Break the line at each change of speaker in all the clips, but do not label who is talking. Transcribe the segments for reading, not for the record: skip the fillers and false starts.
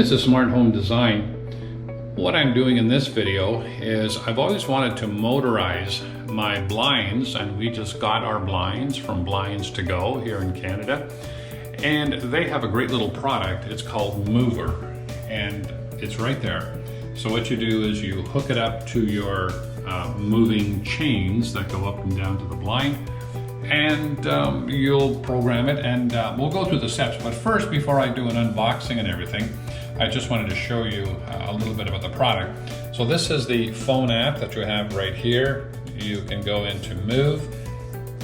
This is Smart Home Design. What I'm doing in this video is I've always wanted to motorize my blinds, and we just got our blinds from Blinds to Go here in Canada, and they have a great little product. It's called Mover, and it's right there. So what you do is you hook it up to your moving chains that go up and down to the blind, and you'll program it, and we'll go through the steps. But first, before I do an unboxing and everything, I just wanted to show you a little bit about the product. So this is the phone app that you have right here. You can go into Move,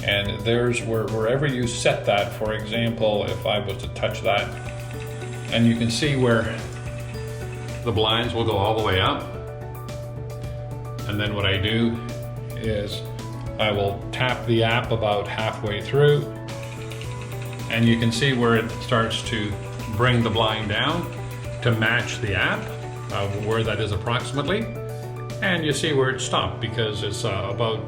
and there's wherever you set that. For example, if I was to touch that, and you can see where the blinds will go all the way up. And then what I do is I will tap the app about halfway through, and you can see where it starts to bring the blind down to match the app, where that is approximately. And you see where it stopped because it's about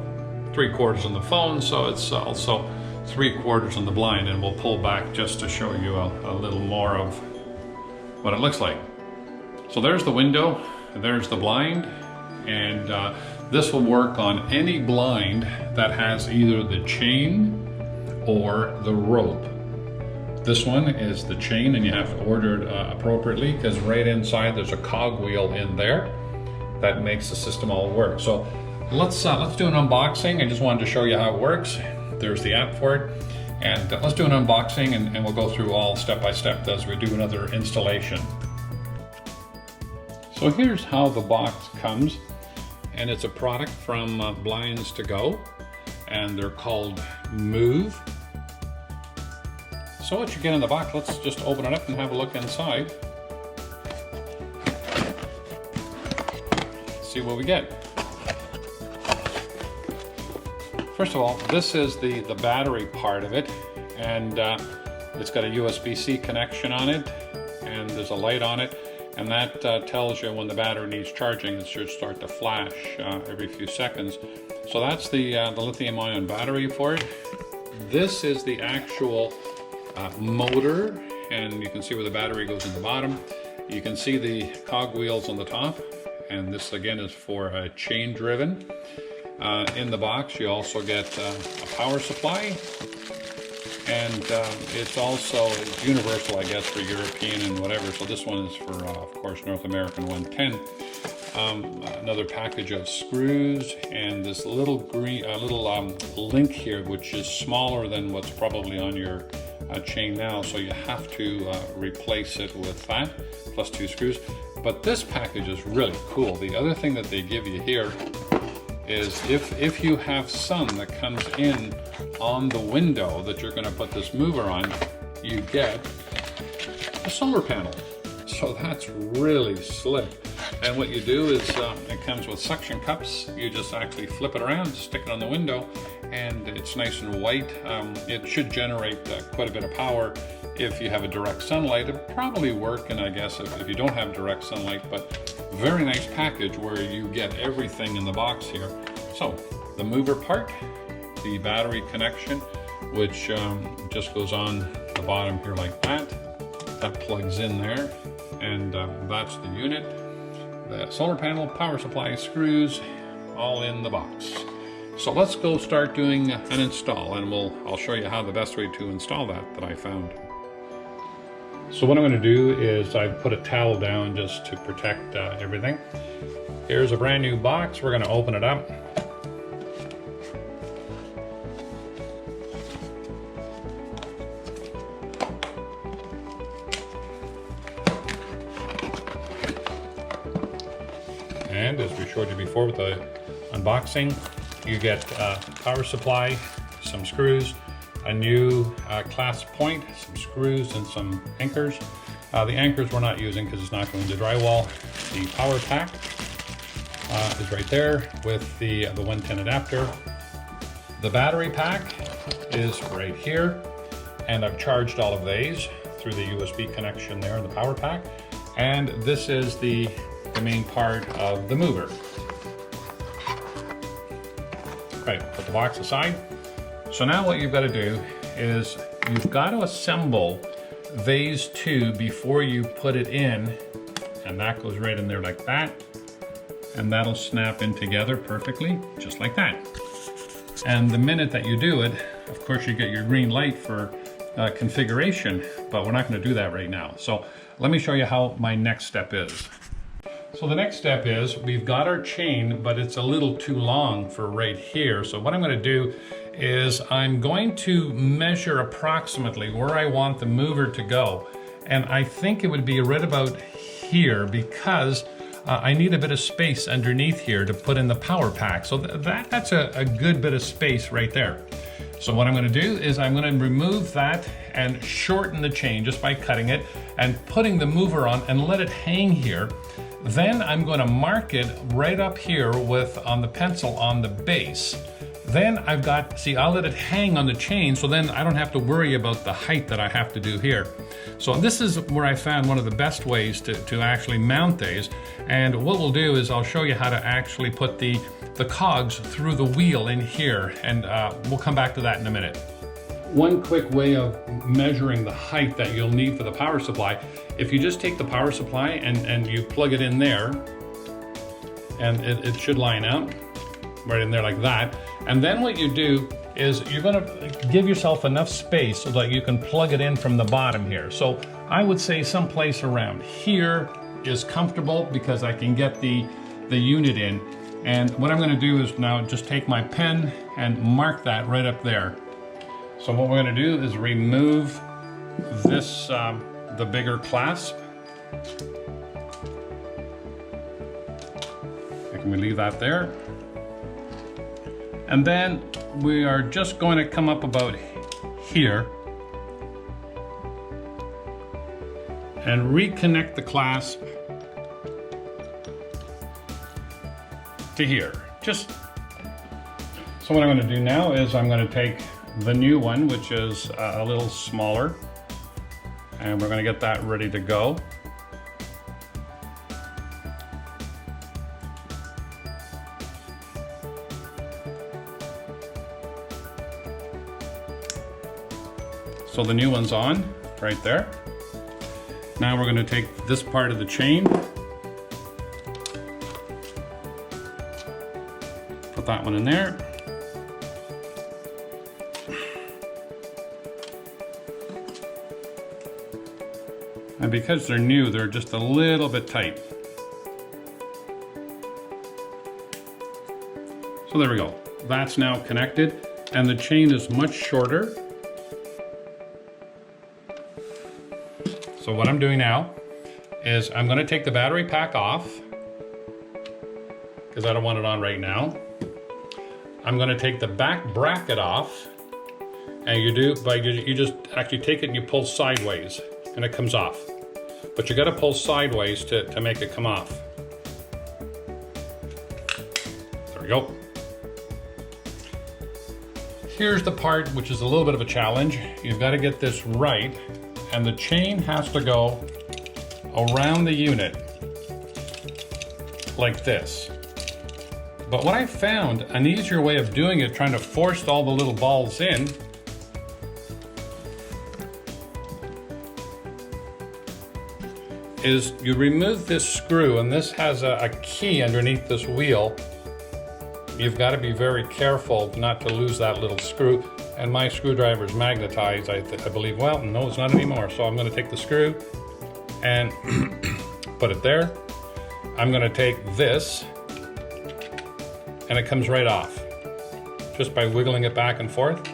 3/4 on the phone, so it's also 3/4 on the blind, and we'll pull back just to show you a little more of what it looks like. So there's the window, there's the blind, and this will work on any blind that has either the chain or the rope. This one is the chain, and you have to order it appropriately, because right inside there's a cogwheel in there that makes the system all work. So let's do an unboxing. I just wanted to show you how it works. There's the app for it, and let's do an unboxing, and we'll go through all step by step as we do another installation. So here's how the box comes, and it's a product from Blinds to Go, and they're called Move. So what you get in the box, let's just open it up and have a look inside. See what we get. First of all, this is the battery part of it, and it's got a USB-C connection on it, and there's a light on it, and that tells you when the battery needs charging. It should start to flash every few seconds. So that's the lithium-ion battery for it. This is the actual motor, and you can see where the battery goes in the bottom. You can see the cogwheels on the top, and this again is for chain driven. In the box you also get a power supply, and it's also universal, I guess, for European and whatever. So this one is for of course North American 110. Another package of screws, and this little green link here, which is smaller than what's probably on your chain now, so you have to replace it with that, plus 2 screws. But this package is really cool. The other thing that they give you here is if you have sun that comes in on the window that you're going to put this mover on, you get a solar panel. So that's really slick. And what you do is it comes with suction cups. You just actually flip it around, stick it on the window, and it's nice and white. It should generate quite a bit of power if you have a direct sunlight. It'll probably work, and I guess if you don't have direct sunlight, but very nice package where you get everything in the box here. So the mover part, the battery connection, which just goes on the bottom here like that. That plugs in there, and that's the unit. The solar panel, power supply, screws, all in the box. So let's go start doing an install, and I'll show you how the best way to install that I found. So what I'm going to do is I put a towel down just to protect everything. Here's a brand new box. We're going to open it up. And as we showed you before with the unboxing, you get power supply, some screws, a new clasp point, some screws, and some anchors. The anchors we're not using because it's not going to drywall. The power pack is right there with the 110 adapter. The battery pack is right here, and I've charged all of these through the USB connection there in the power pack. And this is the main part of the mover. Right, put the box aside. So now what you've got to do is you've got to assemble these two before you put it in and that goes right in there like that. And that'll snap in together perfectly, just like that. And the minute that you do it, of course you get your green light for configuration, but we're not going to do that right now. So let me show you how my next step is. So the next step is, we've got our chain, but it's a little too long for right here. So what I'm going to do is I'm going to measure approximately where I want the mover to go. And I think it would be right about here, because I need a bit of space underneath here to put in the power pack. So that's a good bit of space right there. So what I'm going to do is I'm going to remove that and shorten the chain just by cutting it and putting the mover on and let it hang here. Then I'm going to mark it right up here on the pencil on the base. Then I've got, see, I'll let it hang on the chain, so then I don't have to worry about the height that I have to do here. So this is where I found one of the best ways to actually mount these. And what we'll do is I'll show you how to actually put the cogs through the wheel in here, and we'll come back to that in a minute. One quick way of measuring the height that you'll need for the power supply, if you just take the power supply and you plug it in there, and it should line out right in there like that. And then what you do is you're going to give yourself enough space so that you can plug it in from the bottom here. So I would say someplace around here is comfortable, because I can get the unit in. And what I'm going to do is now just take my pen and mark that right up there. So what we're going to do is remove this, the bigger clasp. And we leave that there. And then we are just going to come up about here and reconnect the clasp to here. So what I'm going to do now is I'm going to take the new one, which is a little smaller, and we're going to get that ready to go. So the new one's on right there. Now we're going to take this part of the chain, put that one in there. And because they're new, they're just a little bit tight. So there we go. That's now connected, and the chain is much shorter. So what I'm doing now is I'm going to take the battery pack off, because I don't want it on right now. I'm going to take the back bracket off, and you just actually take it and you pull sideways, and it comes off. But you got to pull sideways to make it come off. There we go. Here's the part which is a little bit of a challenge. You've got to get this right, and the chain has to go around the unit like this. But what I found, an easier way of doing it, trying to force all the little balls in, is you remove this screw, and this has a key underneath this wheel. You've got to be very careful not to lose that little screw. And my screwdriver is magnetized, I believe. Well, no, it's not anymore. So I'm going to take the screw and put it there. I'm going to take this, and it comes right off just by wiggling it back and forth.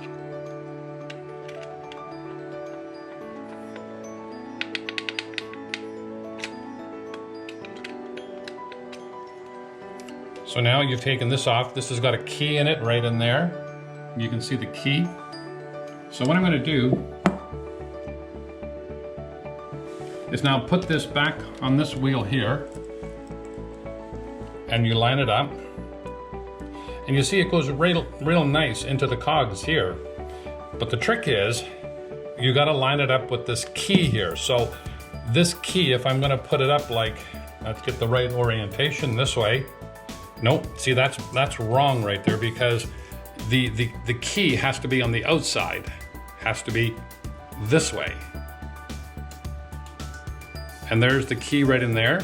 So now you've taken this off. This has got a key in it right in there. You can see the key. So what I'm going to do is now put this back on this wheel here, and you line it up, and you see it goes real nice into the cogs here. But the trick is you got to line it up with this key here. So this key, if I'm going to put it up like, let's get the right orientation this way. Nope, see that's wrong right there, because the key has to be on the outside, has to be this way. and there's the key right in there.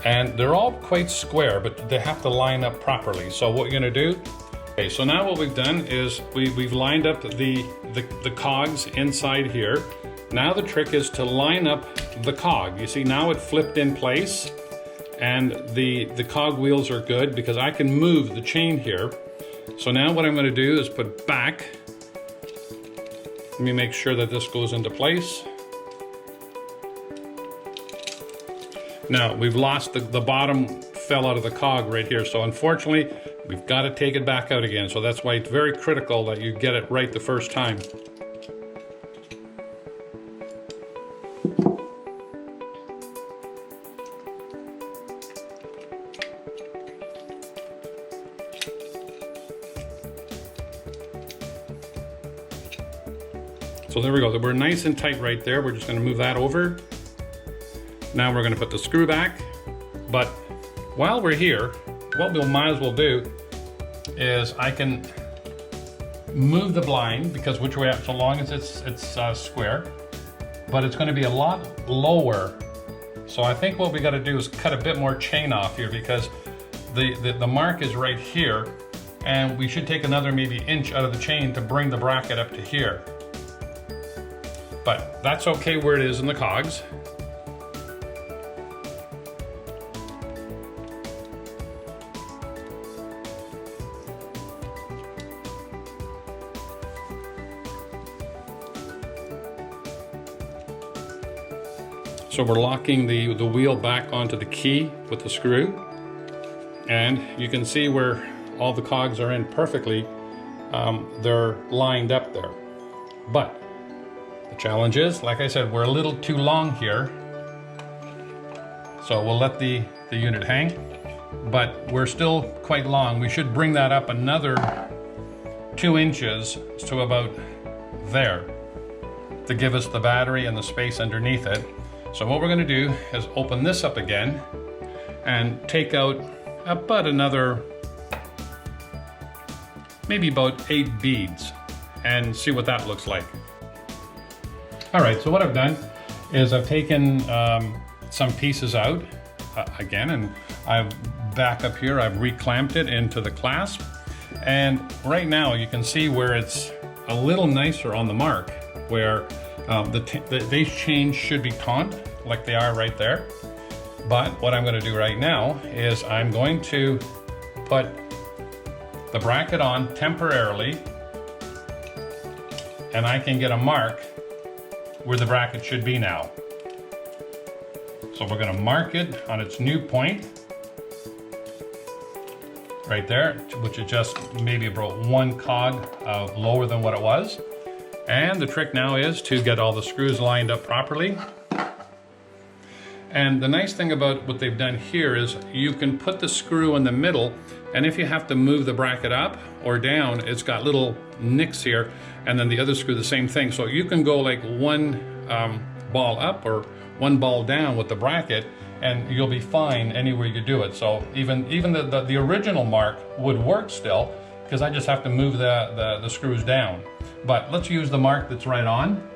And they're all quite square, but they have to line up properly. So what you're gonna do, okay, so now what we've done is we've lined up the cogs inside here. Now the trick is to line up the cog. You see, now it flipped in place, and the cog wheels are good because I can move the chain here. So now what I'm gonna do is put back. Let me make sure that this goes into place. Now, we've lost the bottom fell out of the cog right here, so unfortunately, we've got to take it back out again. So that's why it's very critical that you get it right the first time. So there we go, we're nice and tight right there. We're just gonna move that over. Now we're gonna put the screw back, but while we're here, what we might as well do is I can move the blind, because which way up, so long as it's square, but it's gonna be a lot lower. So I think what we gotta do is cut a bit more chain off here, because the mark is right here, and we should take another maybe inch out of the chain to bring the bracket up to here. But that's okay where it is in the cogs. So we're locking the wheel back onto the key with the screw, and you can see where all the cogs are in perfectly. They're lined up there. But the challenge is, like I said, we're a little too long here. So we'll let the unit hang, but we're still quite long. We should bring that up another 2 inches to about there to give us the battery and the space underneath it. So what we're gonna do is open this up again and take out about another, maybe about 8 beads, and see what that looks like. All right, so what I've done is I've taken some pieces out again, and I've back up here, I've reclamped it into the clasp. And right now you can see where it's a little nicer on the mark, where these chains should be taut, like they are right there. But what I'm gonna do right now is I'm going to put the bracket on temporarily, and I can get a mark where the bracket should be now. So we're gonna mark it on its new point, right there, which is just maybe about 1 cog lower than what it was. And the trick now is to get all the screws lined up properly. And the nice thing about what they've done here is you can put the screw in the middle, and if you have to move the bracket up or down, it's got little nicks here, and then the other screw the same thing. So you can go like 1 ball up or 1 ball down with the bracket, and you'll be fine anywhere you do it. So even the original mark would work still, because I just have to move the screws down. But let's use the mark that's right on.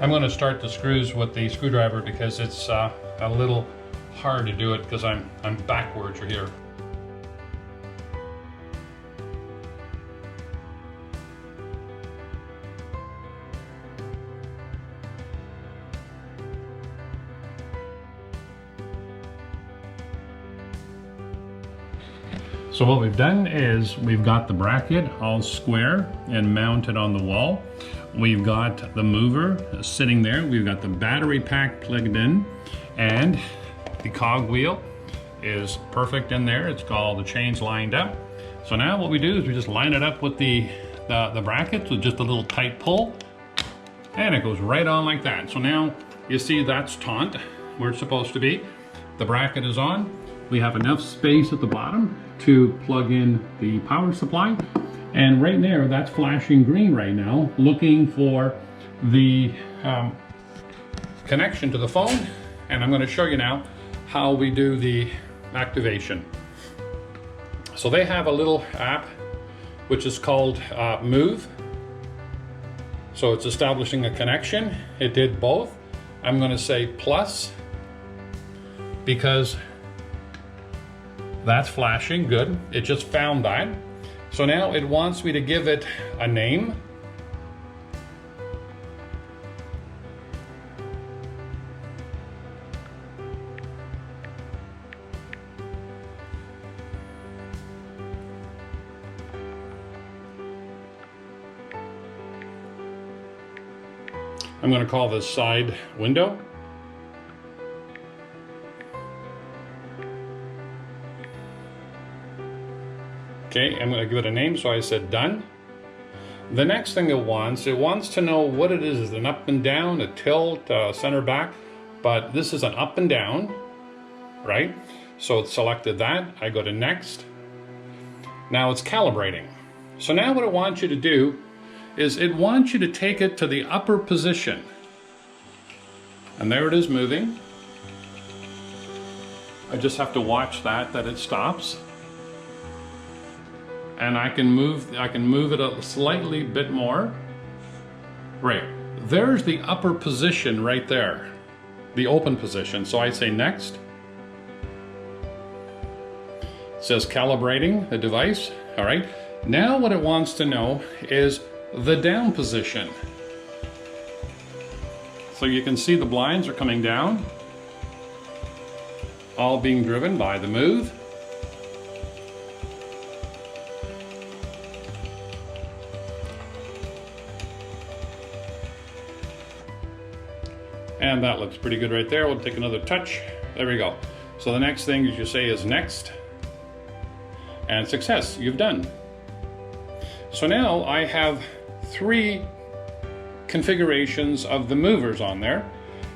I'm going to start the screws with the screwdriver because it's a little hard to do it because I'm backwards here. So what we've done is we've got the bracket all square and mounted on the wall. We've got the mover sitting there. We've got the battery pack plugged in, and the cog wheel is perfect in there. It's got all the chains lined up. So now what we do is we just line it up with the brackets with just a little tight pull, and it goes right on like that. So now you see that's taut where it's supposed to be. the bracket is on. We have enough space at the bottom to plug in the power supply. And right there, that's flashing green right now, looking for the connection to the phone. And I'm going to show you now how we do the activation. So they have a little app which is called Move. So it's establishing a connection. It did both. I'm going to say plus because that's flashing. Good. It just found that. So now it wants me to give it a name. I'm going to call this side window. Okay, I'm going to give it a name, so I said done. The next thing it wants to know what it is an up and down, a tilt, center back, but this is an up and down, right? So it selected that. I go to next. Now it's calibrating. So now what it wants you to do is it wants you to take it to the upper position. And there it is moving. I just have to watch that it stops. And I can move it a slightly bit more. Right, there's the upper position right there, the open position. So I say next. It says calibrating the device. All right, now what it wants to know is the down position. So you can see the blinds are coming down, all being driven by the move. And that looks pretty good right there. We'll take another touch. There we go. So the next thing you say is next. And success, you've done. So now I have 3 configurations of the movers on there.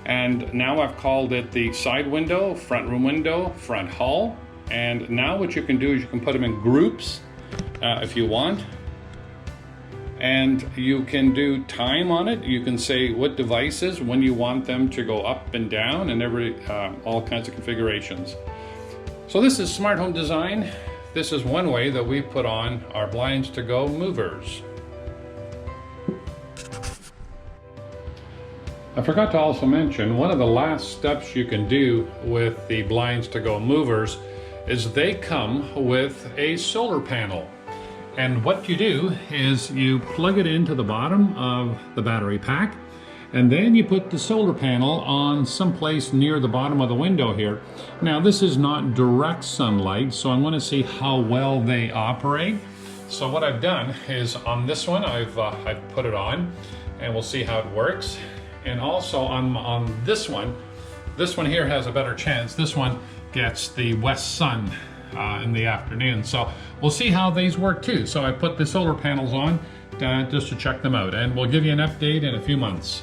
And now I've called it the side window, front room window, front hall. And now what you can do is you can put them in groups if you want. And you can do time on it. You can say what devices, when you want them to go up and down, and all kinds of configurations. So this is smart home design. This is one way that we put on our blinds to go movers. I forgot to also mention, one of the last steps you can do with the blinds to go movers is they come with a solar panel. And what you do is you plug it into the bottom of the battery pack, and then you put the solar panel on someplace near the bottom of the window here. Now this is not direct sunlight, so I'm going to see how well they operate. So what I've done is on this one, I've put it on, and we'll see how it works. And also on this one here has a better chance. This one gets the west sun in the afternoon. So we'll see how these work too. So I put the solar panels on just to check them out, and we'll give you an update in a few months.